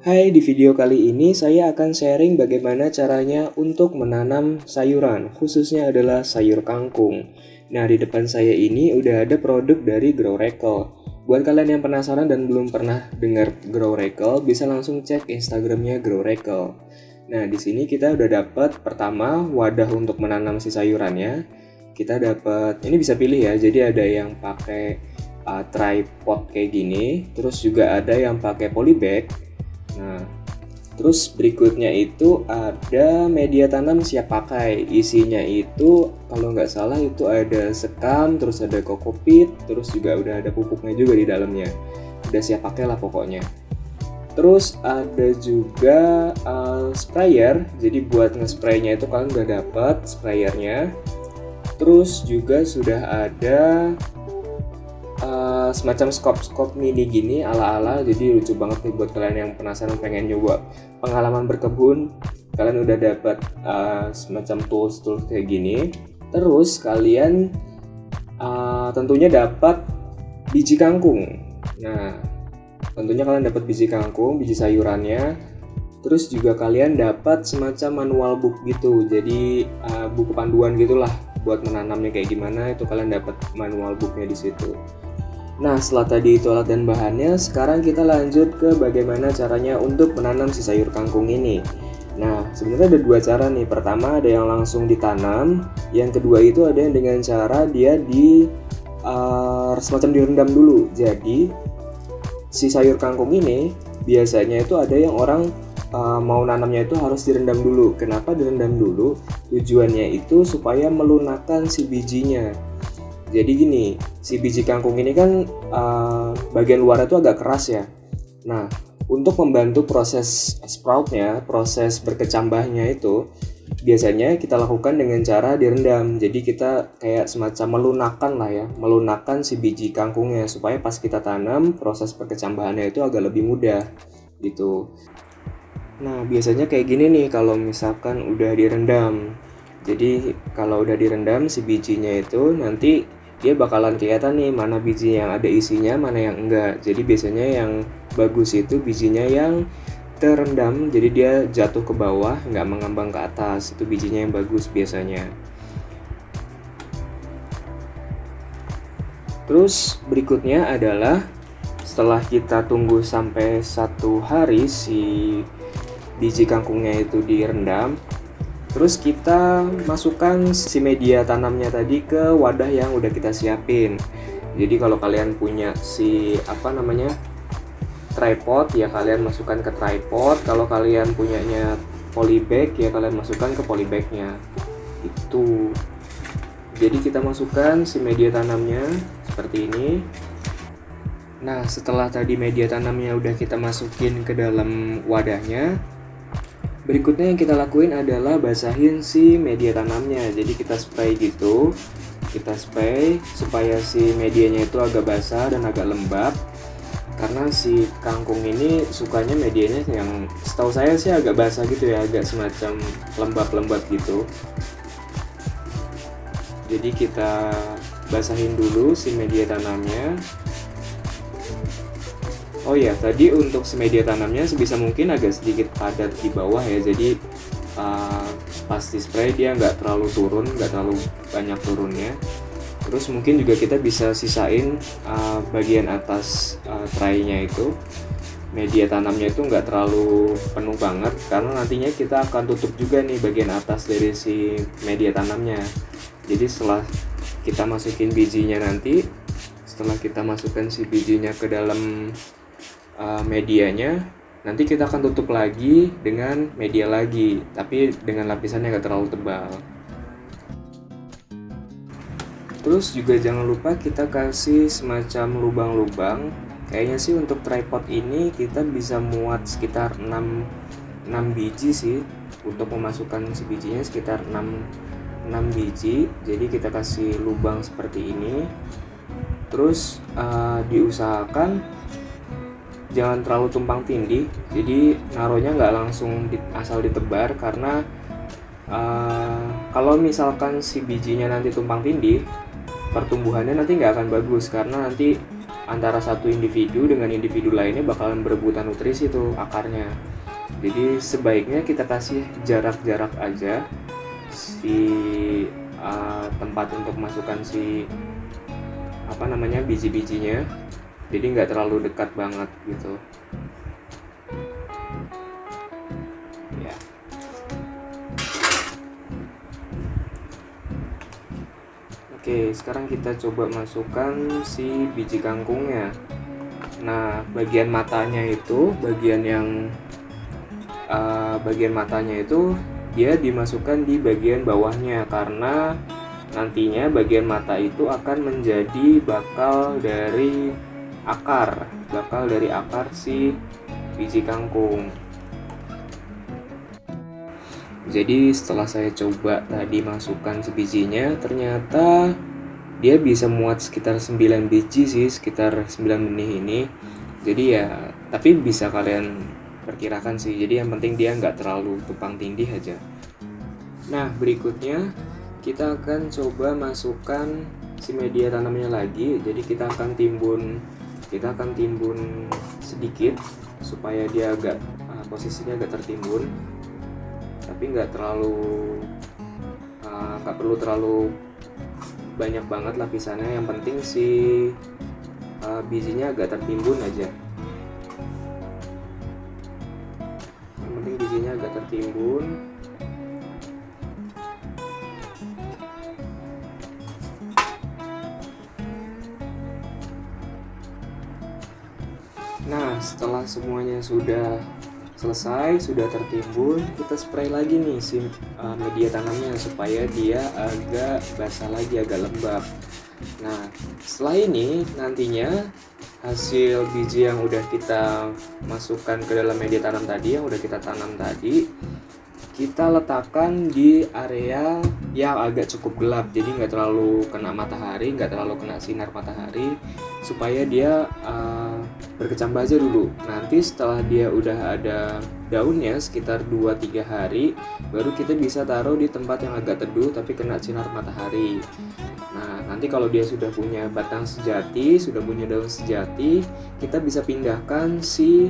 Hai, di video kali ini saya akan sharing bagaimana caranya untuk menanam sayuran, khususnya adalah sayur kangkung. Nah, di depan saya ini udah ada produk dari GrowRecal. Buat kalian yang penasaran dan belum pernah dengar GrowRecal, bisa langsung cek Instagramnya GrowRecal. Nah, di sini kita udah dapat pertama wadah untuk menanam si sayurannya. Kita dapat, ini bisa pilih ya, jadi ada yang pakai tripod kayak gini, terus juga ada yang pakai polybag. Nah, terus berikutnya itu ada media tanam siap pakai. Isinya itu kalau nggak salah itu ada sekam, terus ada kokopit, terus juga udah ada pupuknya juga di dalamnya. Udah siap pakai lah pokoknya. Terus ada juga sprayer. Jadi buat nge-spraynya itu kalian udah dapat sprayernya. Terus juga sudah ada semacam skop mini gini ala-ala, jadi lucu banget nih buat kalian yang penasaran pengen nyoba pengalaman berkebun. Kalian udah dapat semacam tools kayak gini. Terus kalian tentunya dapat biji kangkung. Nah, tentunya kalian dapat biji kangkung, biji sayurannya. Terus juga kalian dapat semacam manual book gitu, jadi buku panduan gitulah buat menanamnya kayak gimana, itu kalian dapat manual booknya di situ. Nah, setelah tadi itu alat dan bahannya, sekarang kita lanjut ke bagaimana caranya untuk menanam si sayur kangkung ini. Nah, sebenarnya ada dua cara nih. Pertama ada yang langsung ditanam, yang kedua itu ada yang dengan cara dia semacam direndam dulu. Jadi, si sayur kangkung ini biasanya itu ada yang orang mau nanamnya itu harus direndam dulu. Kenapa direndam dulu? Tujuannya itu supaya melunakkan si bijinya. Jadi gini, si biji kangkung ini kan bagian luarnya itu agak keras ya. Nah, untuk membantu proses sproutnya, proses berkecambahnya itu biasanya kita lakukan dengan cara direndam. Jadi kita kayak semacam melunakkan si biji kangkungnya supaya pas kita tanam proses berkecambahannya itu agak lebih mudah gitu. Nah, biasanya kayak gini nih kalau misalkan udah direndam. Jadi kalau udah direndam si bijinya itu nanti dia bakalan kelihatan nih mana biji yang ada isinya, mana yang enggak. Jadi biasanya yang bagus itu bijinya yang terendam, jadi dia jatuh ke bawah, nggak mengambang ke atas. Itu bijinya yang bagus biasanya. Terus berikutnya adalah setelah kita tunggu sampai 1 hari si biji kangkungnya itu direndam, terus kita masukkan si media tanamnya tadi ke wadah yang udah kita siapin. Jadi kalau kalian punya tripod ya kalian masukkan ke tripod. Kalau kalian punyanya polybag ya kalian masukkan ke polybagnya. Itu. Jadi kita masukkan si media tanamnya seperti ini. Nah, setelah tadi media tanamnya udah kita masukin ke dalam wadahnya, berikutnya yang kita lakuin adalah basahin si media tanamnya. Jadi kita spray gitu. Kita spray supaya si medianya itu agak basah dan agak lembab. Karena si kangkung ini sukanya medianya yang setahu saya sih agak basah gitu ya, agak semacam lembab-lembab gitu. Jadi kita basahin dulu si media tanamnya. Oh ya, tadi untuk media tanamnya sebisa mungkin agak sedikit padat di bawah ya. Jadi pas di spray dia nggak terlalu turun, nggak terlalu banyak turunnya. Terus mungkin juga kita bisa sisain bagian atas tray-nya itu. Media tanamnya itu nggak terlalu penuh banget, karena nantinya kita akan tutup juga nih bagian atas dari si media tanamnya. Jadi setelah kita masukin bijinya nanti, setelah kita masukkan si bijinya ke dalam medianya, nanti kita akan tutup lagi dengan media lagi, tapi dengan lapisannya nggak terlalu tebal. Terus juga jangan lupa kita kasih semacam lubang-lubang. Kayaknya sih untuk tripod ini kita bisa muat sekitar 6 biji sih. Untuk memasukkan si bijinya sekitar 6 biji. Jadi kita kasih lubang seperti ini. Terus diusahakan jangan terlalu tumpang tindih, jadi naruhnya nggak langsung asal ditebar, karena kalau misalkan si bijinya nanti tumpang tindih, pertumbuhannya nanti nggak akan bagus, karena nanti antara satu individu dengan individu lainnya bakalan berebutan nutrisi tuh akarnya. Jadi sebaiknya kita kasih jarak-jarak aja si tempat untuk masukkan si biji-bijinya. Jadi nggak terlalu dekat banget gitu. Ya. Oke, sekarang kita coba masukkan si biji kangkungnya. Nah, bagian matanya itu, bagian matanya itu dia dimasukkan di bagian bawahnya, karena nantinya bagian mata itu akan menjadi bakal dari akar si biji kangkung. Jadi setelah saya coba tadi masukkan sebijinya, ternyata dia bisa muat sekitar 9 biji sih, sekitar 9 benih ini. Jadi ya, tapi bisa kalian perkirakan sih. Jadi yang penting dia nggak terlalu tumpang tindih aja. Nah, berikutnya kita akan coba masukkan si media tanamnya lagi. Jadi kita akan timbun sedikit supaya dia agak posisinya agak tertimbun. Tapi nggak perlu terlalu banyak banget lapisannya. Yang penting si bijinya agak tertimbun aja. Nah, setelah semuanya sudah selesai, sudah tertimbun, kita spray lagi nih si media tanamnya supaya dia agak basah lagi, agak lembab. Nah, setelah ini nantinya hasil biji yang udah kita masukkan ke dalam media tanam tadi, yang udah kita tanam tadi, kita letakkan di area yang agak cukup gelap, jadi nggak terlalu kena matahari, nggak terlalu kena sinar matahari, supaya dia berkecambah aja dulu. Nanti setelah dia udah ada daunnya sekitar 2-3 hari, baru kita bisa taruh di tempat yang agak teduh tapi kena sinar matahari. Nah, nanti kalau dia sudah punya batang sejati, sudah punya daun sejati, kita bisa pindahkan si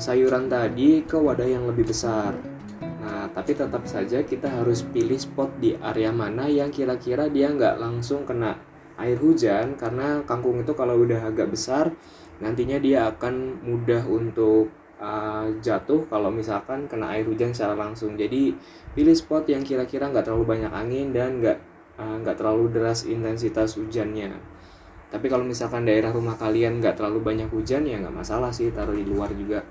sayuran tadi ke wadah yang lebih besar. Nah, tapi tetap saja kita harus pilih spot di area mana yang kira-kira dia nggak langsung kena air hujan, karena kangkung itu kalau udah agak besar, nantinya dia akan mudah untuk jatuh kalau misalkan kena air hujan secara langsung. Jadi pilih spot yang kira-kira nggak terlalu banyak angin dan nggak terlalu deras intensitas hujannya. Tapi kalau misalkan daerah rumah kalian nggak terlalu banyak hujan, ya nggak masalah sih, taruh di luar juga.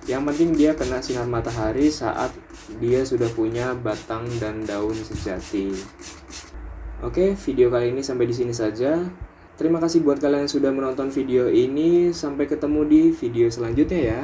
Yang penting dia kena sinar matahari saat dia sudah punya batang dan daun sejati. Oke, video kali ini sampai di sini saja. Terima kasih buat kalian yang sudah menonton video ini. Sampai ketemu di video selanjutnya ya.